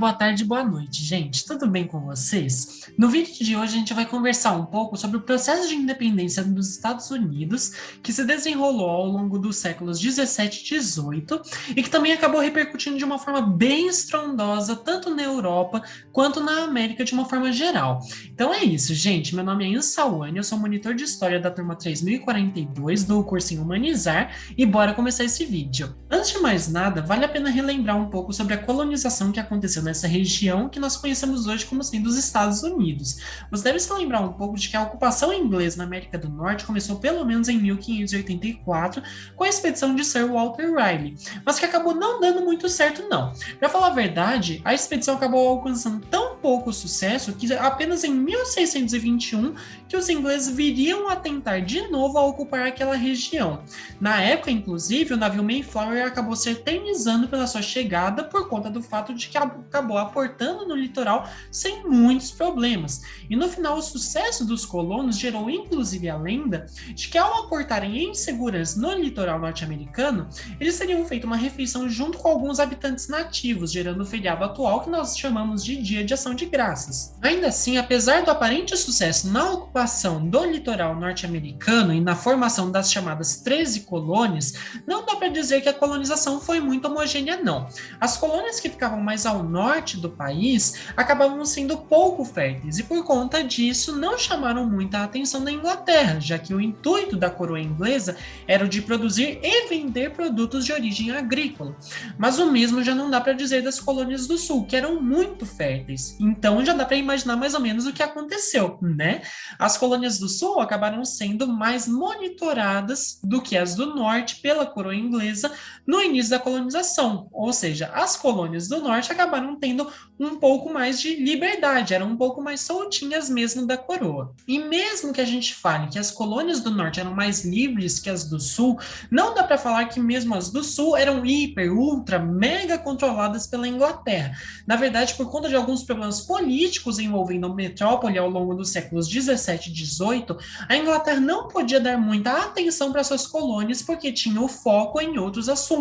boa tarde, boa noite, gente. Tudo bem com vocês? No vídeo de hoje a gente vai conversar um pouco sobre o processo de independência dos Estados Unidos, que se desenrolou ao longo dos séculos 17 e 18 e que também acabou repercutindo de uma forma bem estrondosa, tanto na Europa quanto na América de uma forma geral. Então é isso, gente. Meu nome é Ansawane, eu sou monitor de História da turma 3042 do cursinho Humanizar e bora começar esse vídeo. Antes de mais nada, vale a pena relembrar um pouco sobre a colonização que aconteceu nessa região que nós conhecemos hoje como sendo os Estados Unidos. Você deve se lembrar um pouco de que a ocupação inglesa na América do Norte começou pelo menos em 1584 com a expedição de Sir Walter Raleigh, mas que acabou não dando muito certo não. Para falar a verdade, a expedição acabou alcançando tão pouco sucesso que apenas em 1621 que os ingleses viriam a tentar de novo a ocupar aquela região. Na época, inclusive, o navio Mayflower acabou se eternizando pela sua chegada por conta do fato de que acabou aportando no litoral sem muitos problemas. E no final, o sucesso dos colonos gerou inclusive a lenda de que ao aportarem em segurança no litoral norte-americano, eles teriam feito uma refeição junto com alguns habitantes nativos, gerando o feriado atual que nós chamamos de Dia de Ação de Graças. Ainda assim, apesar do aparente sucesso na ocupação do litoral norte-americano e na formação das chamadas 13 colônias, não dá para dizer que a colonização foi muito homogênea, não. As colônias que ficavam mais ao norte do país acabavam sendo pouco férteis e por conta disso não chamaram muita atenção da Inglaterra, já que o intuito da coroa inglesa era o de produzir e vender produtos de origem agrícola. Mas o mesmo já não dá para dizer das colônias do sul, que eram muito férteis. Então já dá para imaginar mais ou menos o que aconteceu, né? As colônias do sul acabaram sendo mais monitoradas do que as do norte pela coroa inglesa no início da colonização, ou seja, as colônias do norte acabaram tendo um pouco mais de liberdade, eram um pouco mais soltinhas mesmo da coroa. E mesmo que a gente fale que as colônias do norte eram mais livres que as do sul, não dá para falar que mesmo as do sul eram hiper, ultra, mega controladas pela Inglaterra. Na verdade, por conta de alguns problemas políticos envolvendo a metrópole ao longo dos séculos 17 e 18, a Inglaterra não podia dar muita atenção para suas colônias porque tinha o foco em outros assuntos.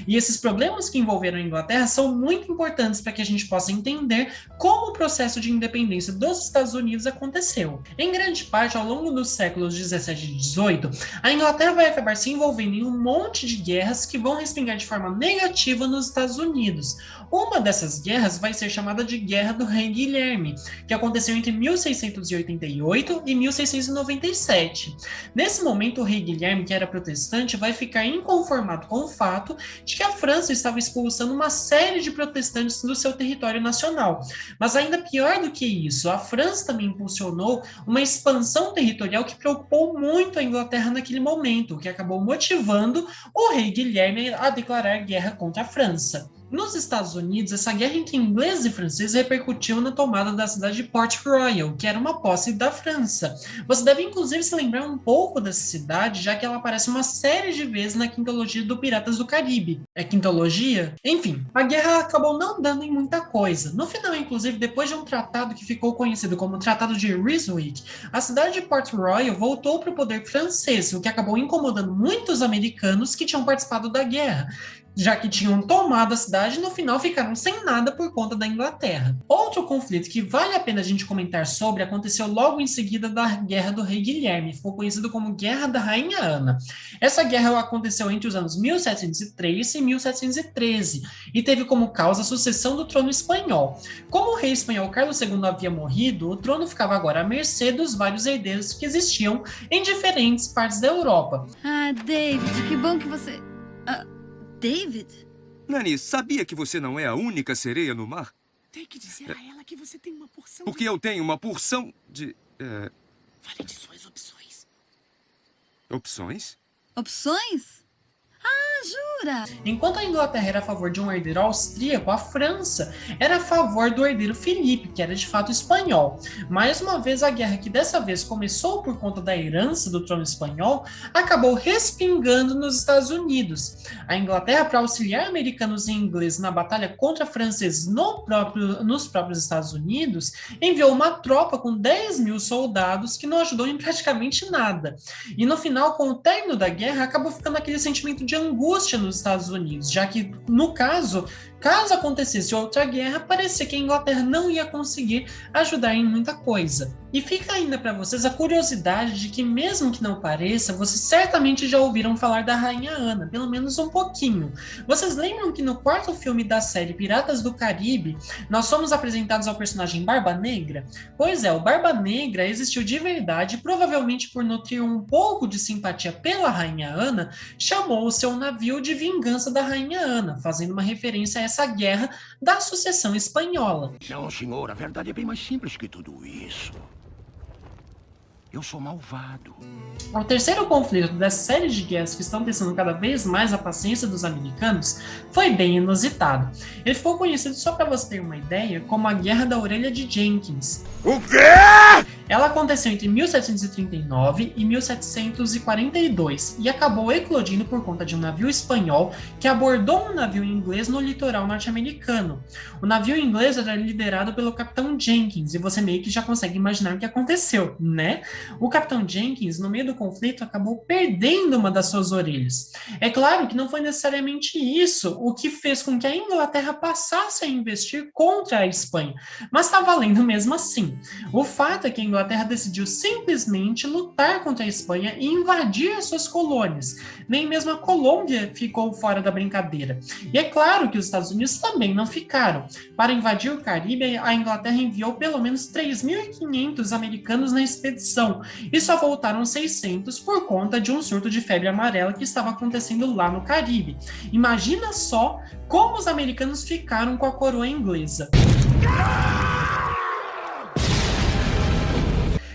E esses problemas que envolveram a Inglaterra são muito importantes para que a gente possa entender como o processo de independência dos Estados Unidos aconteceu. Em grande parte, ao longo dos séculos 17 e 18, a Inglaterra vai acabar se envolvendo em um monte de guerras que vão respingar de forma negativa nos Estados Unidos. Uma dessas guerras vai ser chamada de Guerra do Rei Guilherme, que aconteceu entre 1688 e 1697. Nesse momento, o rei Guilherme, que era protestante, vai ficar inconformado com o fato de que a França estava expulsando uma série de protestantes do seu território nacional. Mas ainda pior do que isso, a França também impulsionou uma expansão territorial que preocupou muito a Inglaterra naquele momento, o que acabou motivando o rei Guilherme a declarar guerra contra a França. Nos Estados Unidos, essa guerra entre ingleses e franceses repercutiu na tomada da cidade de Port Royal, que era uma posse da França. Você deve inclusive se lembrar um pouco dessa cidade, já que ela aparece uma série de vezes na quintologia do Piratas do Caribe. É quintologia? Enfim, a guerra acabou não dando em muita coisa. No final, inclusive, depois de um tratado que ficou conhecido como Tratado de Ryswick, a cidade de Port Royal voltou para o poder francês, o que acabou incomodando muitos americanos que tinham participado da guerra, já que tinham tomado a cidade e no final ficaram sem nada por conta da Inglaterra. Outro conflito que vale a pena a gente comentar sobre aconteceu logo em seguida da Guerra do Rei Guilherme, ficou conhecido como Guerra da Rainha Ana. Essa guerra aconteceu entre os anos 1703 e 1713 e teve como causa a sucessão do trono espanhol. Como o rei espanhol Carlos II havia morrido, o trono ficava agora à mercê dos vários herdeiros que existiam em diferentes partes da Europa. Ah, David, que bom que você... David? Nani, sabia que você não é a única sereia no mar? Tem que dizer a ela que você tem uma porção Porque eu tenho uma porção de... Fale de suas opções. Opções? Opções? Ah, jura? Enquanto a Inglaterra era a favor de um herdeiro austríaco, a França era a favor do herdeiro Filipe, que era de fato espanhol. Mais uma vez, a guerra, que dessa vez começou por conta da herança do trono espanhol, acabou respingando nos Estados Unidos. A Inglaterra, para auxiliar americanos e ingleses na batalha contra franceses nos próprios Estados Unidos, enviou uma tropa com 10 mil soldados que não ajudou em praticamente nada. E no final, com o término da guerra, acabou ficando aquele sentimento de angústia nos Estados Unidos, já que, no caso, caso acontecesse outra guerra, parecia que a Inglaterra não ia conseguir ajudar em muita coisa. E fica ainda para vocês a curiosidade de que, mesmo que não pareça, vocês certamente já ouviram falar da Rainha Ana, pelo menos um pouquinho. Vocês lembram que no quarto filme da série Piratas do Caribe, nós somos apresentados ao personagem Barba Negra? Pois é, o Barba Negra existiu de verdade e provavelmente por nutrir um pouco de simpatia pela Rainha Ana, chamou o seu navio de Vingança da Rainha Ana, fazendo uma referência a essa guerra da sucessão espanhola. Não, senhor, a verdade é bem mais simples que tudo isso. Eu sou malvado. O terceiro conflito dessa série de guerras que estão testando cada vez mais a paciência dos americanos foi bem inusitado. Ele ficou conhecido, só para você ter uma ideia, como a Guerra da Orelha de Jenkins. O quê? Ela aconteceu entre 1739 e 1742 e acabou eclodindo por conta de um navio espanhol que abordou um navio inglês no litoral norte-americano. O navio inglês era liderado pelo capitão Jenkins e você meio que já consegue imaginar o que aconteceu, né? O capitão Jenkins, no meio do conflito, acabou perdendo uma das suas orelhas. É claro que não foi necessariamente isso o que fez com que a Inglaterra passasse a investir contra a Espanha, mas está valendo mesmo assim. O fato é que a Inglaterra decidiu simplesmente lutar contra a Espanha e invadir as suas colônias. Nem mesmo a Colômbia ficou fora da brincadeira. E é claro que os Estados Unidos também não ficaram. Para invadir o Caribe, a Inglaterra enviou pelo menos 3.500 americanos na expedição, e só voltaram 600 por conta de um surto de febre amarela que estava acontecendo lá no Caribe. Imagina só como os americanos ficaram com a coroa inglesa.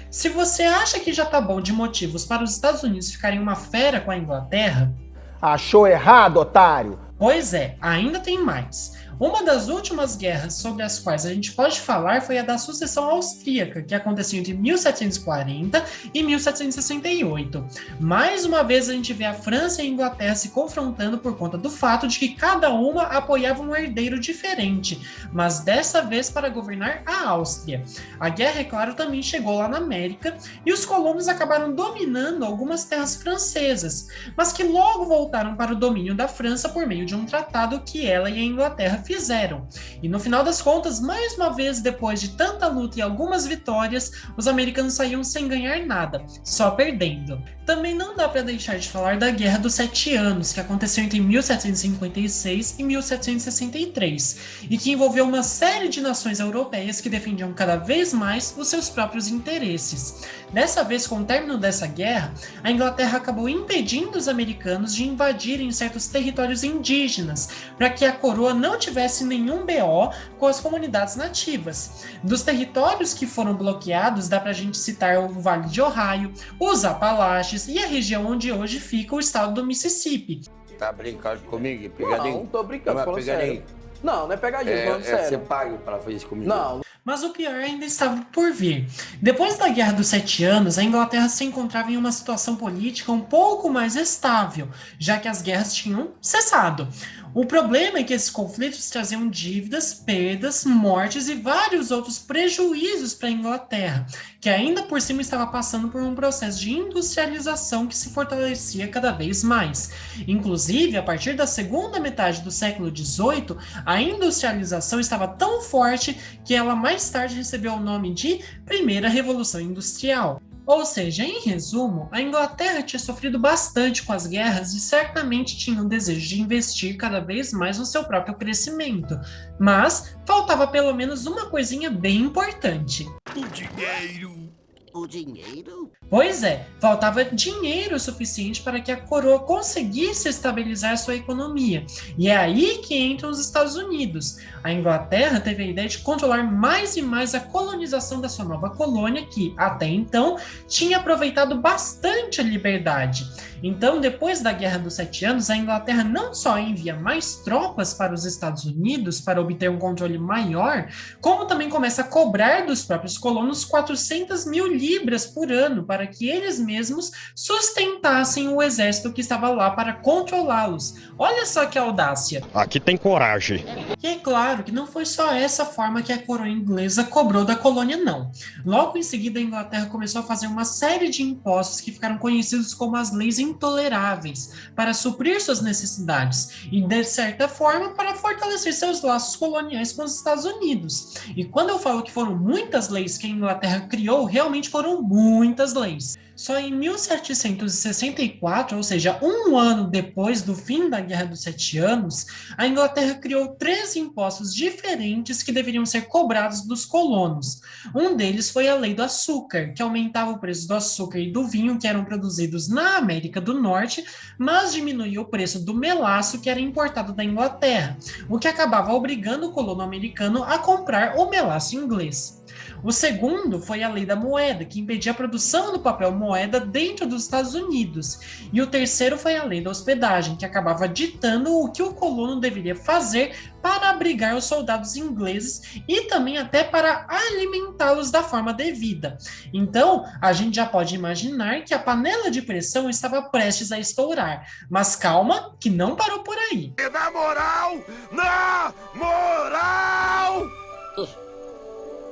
Se você acha que já tá bom de motivos para os Estados Unidos ficarem uma fera com a Inglaterra... Achou errado, otário? Pois é, ainda tem mais. Uma das últimas guerras sobre as quais a gente pode falar foi a da sucessão austríaca, que aconteceu entre 1740 e 1768. Mais uma vez a gente vê a França e a Inglaterra se confrontando por conta do fato de que cada uma apoiava um herdeiro diferente, mas dessa vez para governar a Áustria. A guerra, é claro, também chegou lá na América e os colonos acabaram dominando algumas terras francesas, mas que logo voltaram para o domínio da França por meio de um tratado que ela e a Inglaterra fizeram. E no final das contas, mais uma vez, depois de tanta luta e algumas vitórias, os americanos saíam sem ganhar nada, só perdendo. Também não dá para deixar de falar da Guerra dos 7 Anos, que aconteceu entre 1756 e 1763, e que envolveu uma série de nações europeias que defendiam cada vez mais os seus próprios interesses. Dessa vez, com o término dessa guerra, a Inglaterra acabou impedindo os americanos de invadirem certos territórios indígenas, para que a coroa não tivesse nenhum BO com as comunidades nativas. Dos territórios que foram bloqueados, dá pra gente citar o Vale de Ohio, os Apalaches e a região onde hoje fica o estado do Mississippi. Tá brincando comigo? Pegadinha? Não, tô brincando, falando pegadinha. sério. Não, não é pegadinha, falando sério. Você paga pra fazer isso comigo? Não. Mas o pior ainda estava por vir. Depois da Guerra dos 7 Anos, a Inglaterra se encontrava em uma situação política um pouco mais estável, já que as guerras tinham cessado. O problema é que esses conflitos traziam dívidas, perdas, mortes e vários outros prejuízos para a Inglaterra, que ainda por cima estava passando por um processo de industrialização que se fortalecia cada vez mais. Inclusive, a partir da segunda metade do século XVIII, a industrialização estava tão forte que ela mais tarde recebeu o nome de Primeira Revolução Industrial. Ou seja, em resumo, a Inglaterra tinha sofrido bastante com as guerras e certamente tinha um desejo de investir cada vez mais no seu próprio crescimento. Mas faltava pelo menos uma coisinha bem importante. O dinheiro. O dinheiro? Pois é, faltava dinheiro suficiente para que a coroa conseguisse estabilizar sua economia. E é aí que entram os Estados Unidos. A Inglaterra teve a ideia de controlar mais e mais a colonização da sua nova colônia, que, até então, tinha aproveitado bastante a liberdade. Então, depois da Guerra dos 7 Anos, a Inglaterra não só envia mais tropas para os Estados Unidos para obter um controle maior, como também começa a cobrar dos próprios colonos 400 mil libras por ano para que eles mesmos sustentassem o exército que estava lá para controlá-los. Olha só que audácia! Aqui tem coragem. E é claro que não foi só essa forma que a coroa inglesa cobrou da colônia, não. Logo em seguida, a Inglaterra começou a fazer uma série de impostos que ficaram conhecidos como as leis intoleráveis para suprir suas necessidades e, de certa forma, para fortalecer seus laços coloniais com os Estados Unidos. E quando eu falo que foram muitas leis que a Inglaterra criou, realmente foram muitas leis. Só em 1764, ou seja, um ano depois do fim da Guerra dos 7 Anos, a Inglaterra criou 13 impostos diferentes que deveriam ser cobrados dos colonos. Um deles foi a Lei do Açúcar, que aumentava o preço do açúcar e do vinho que eram produzidos na América do Norte, mas diminuía o preço do melaço que era importado da Inglaterra, o que acabava obrigando o colono americano a comprar o melaço inglês. O segundo foi a Lei da Moeda, que impedia a produção do papel moeda dentro dos Estados Unidos. E o terceiro foi a Lei da Hospedagem, que acabava ditando o que o colono deveria fazer para abrigar os soldados ingleses e também até para alimentá-los da forma devida. Então, a gente já pode imaginar que a panela de pressão estava prestes a estourar. Mas calma, que não parou por aí. Na moral! Na moral!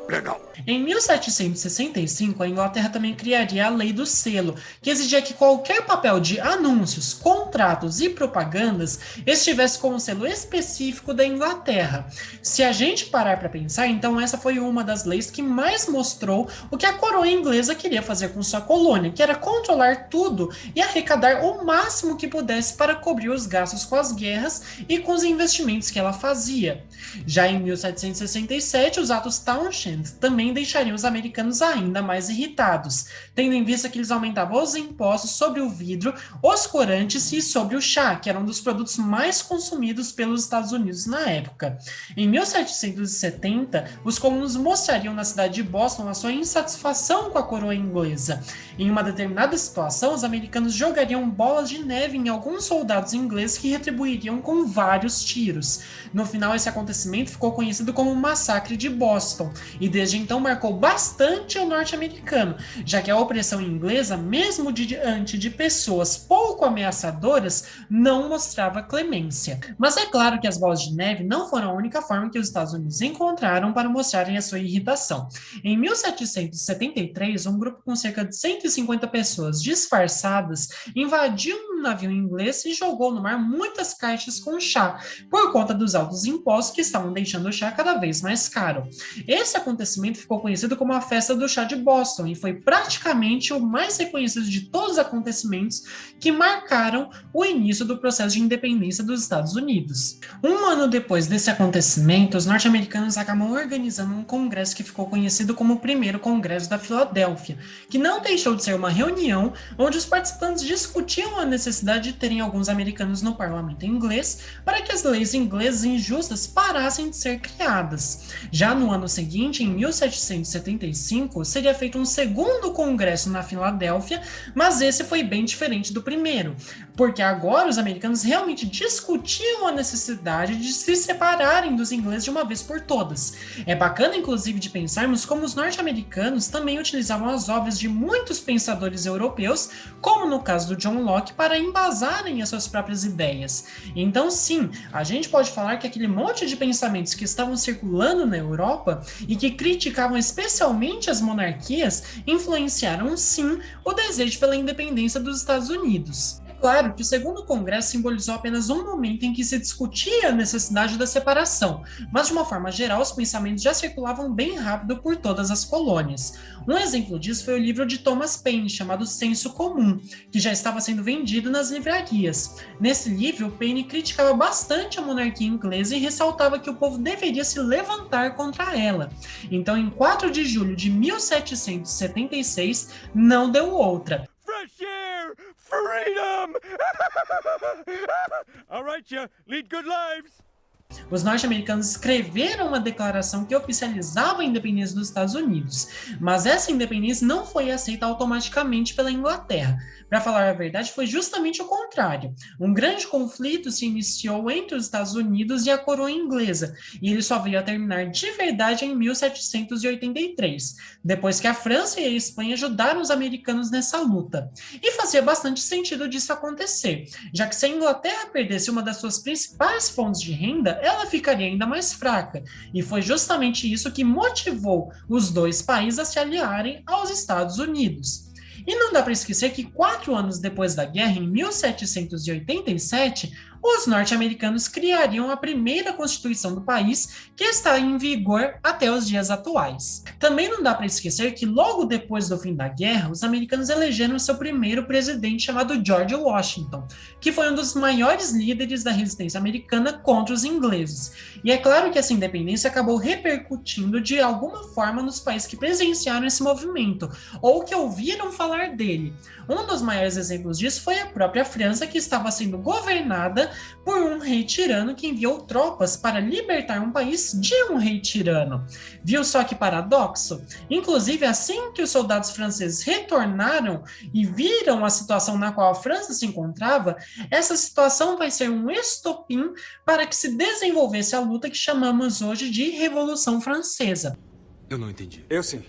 Legal. Em 1765, a Inglaterra também criaria a Lei do Selo, que exigia que qualquer papel de anúncios, contratos e propagandas estivesse com um selo específico da Inglaterra. Se a gente parar para pensar, então essa foi uma das leis que mais mostrou o que a coroa inglesa queria fazer com sua colônia, que era controlar tudo e arrecadar o máximo que pudesse para cobrir os gastos com as guerras e com os investimentos que ela fazia. Já em 1767, os atos Townshend também deixariam os americanos ainda mais irritados, tendo em vista que eles aumentavam os impostos sobre o vidro, os corantes e sobre o chá, que era um dos produtos mais consumidos pelos Estados Unidos na época. Em 1770, os colonos mostrariam na cidade de Boston a sua insatisfação com a coroa inglesa. Em uma determinada situação, os americanos jogariam bolas de neve em alguns soldados ingleses que retribuiriam com vários tiros. No final, esse acontecimento ficou conhecido como o Massacre de Boston, e desde então marcou bastante o norte-americano, já que a opressão inglesa, mesmo diante de pessoas pouco ameaçadoras, não mostrava clemência. Mas é claro que as bolas de neve não foram a única forma que os Estados Unidos encontraram para mostrarem a sua irritação. Em 1773, um grupo com cerca de 150 pessoas disfarçadas invadiu um navio inglês e jogou no mar muitas caixas com chá, por conta dos altos impostos que estavam deixando o chá cada vez mais caro. Esse acontecimento ficou conhecido como a Festa do Chá de Boston e foi praticamente o mais reconhecido de todos os acontecimentos que marcaram o início do processo de independência dos Estados Unidos. Um ano depois desse acontecimento, os norte-americanos acabam organizando um congresso que ficou conhecido como o Primeiro Congresso da Filadélfia, que não deixou de ser uma reunião onde os participantes discutiam a necessidade de terem alguns americanos no parlamento inglês para que as leis inglesas injustas parassem de ser criadas. Já no ano seguinte, em 1775, seria feito um segundo congresso na Filadélfia, mas esse foi bem diferente do primeiro, porque agora os americanos realmente discutiam a necessidade de se separarem dos ingleses de uma vez por todas. É bacana, inclusive, de pensarmos como os norte-americanos também utilizavam as obras de muitos pensadores europeus, como no caso do John Locke, para embasarem as suas próprias ideias. Então, sim, a gente pode falar que aquele monte de pensamentos que estavam circulando na Europa e que criticavam especialmente as monarquias influenciaram, sim, o desejo pela independência dos Estados Unidos. Claro que o segundo congresso simbolizou apenas um momento em que se discutia a necessidade da separação, mas de uma forma geral os pensamentos já circulavam bem rápido por todas as colônias. Um exemplo disso foi o livro de Thomas Paine, chamado Senso Comum, que já estava sendo vendido nas livrarias. Nesse livro, Paine criticava bastante a monarquia inglesa e ressaltava que o povo deveria se levantar contra ela. Então, em 4 de julho de 1776, não deu outra. Fresh air! Freedom! All right, you lead good lives. Os norte-americanos escreveram uma declaração que oficializava a independência dos Estados Unidos, mas essa independência não foi aceita automaticamente pela Inglaterra. Para falar a verdade, foi justamente o contrário. Um grande conflito se iniciou entre os Estados Unidos e a coroa inglesa, e ele só veio a terminar de verdade em 1783, depois que a França e a Espanha ajudaram os americanos nessa luta. E fazia bastante sentido disso acontecer, já que se a Inglaterra perdesse uma das suas principais fontes de renda, ela ficaria ainda mais fraca, e foi justamente isso que motivou os dois países a se aliarem aos Estados Unidos. E não dá para esquecer que 4 anos depois da guerra, em 1787, os norte-americanos criariam a primeira Constituição do país, que está em vigor até os dias atuais. Também não dá para esquecer que logo depois do fim da guerra, os americanos elegeram seu primeiro presidente, chamado George Washington, que foi um dos maiores líderes da resistência americana contra os ingleses. E é claro que essa independência acabou repercutindo de alguma forma nos países que presenciaram esse movimento, ou que ouviram falar dele. Um dos maiores exemplos disso foi a própria França, que estava sendo governada por um rei tirano que enviou tropas para libertar um país de um rei tirano. Viu só que paradoxo? Inclusive, assim que os soldados franceses retornaram e viram a situação na qual a França se encontrava, essa situação vai ser um estopim para que se desenvolvesse a luta que chamamos hoje de Revolução Francesa. Eu não entendi. Eu sim.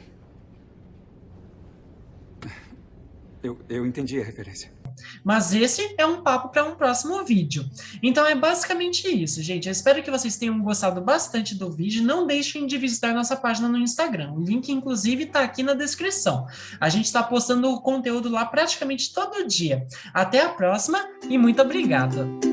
Eu entendi a referência. Mas esse é um papo para um próximo vídeo. Então é basicamente isso, gente. Eu espero que vocês tenham gostado bastante do vídeo. Não deixem de visitar nossa página no Instagram. O link, inclusive, está aqui na descrição. A gente está postando o conteúdo lá praticamente todo dia. Até a próxima e muito obrigado!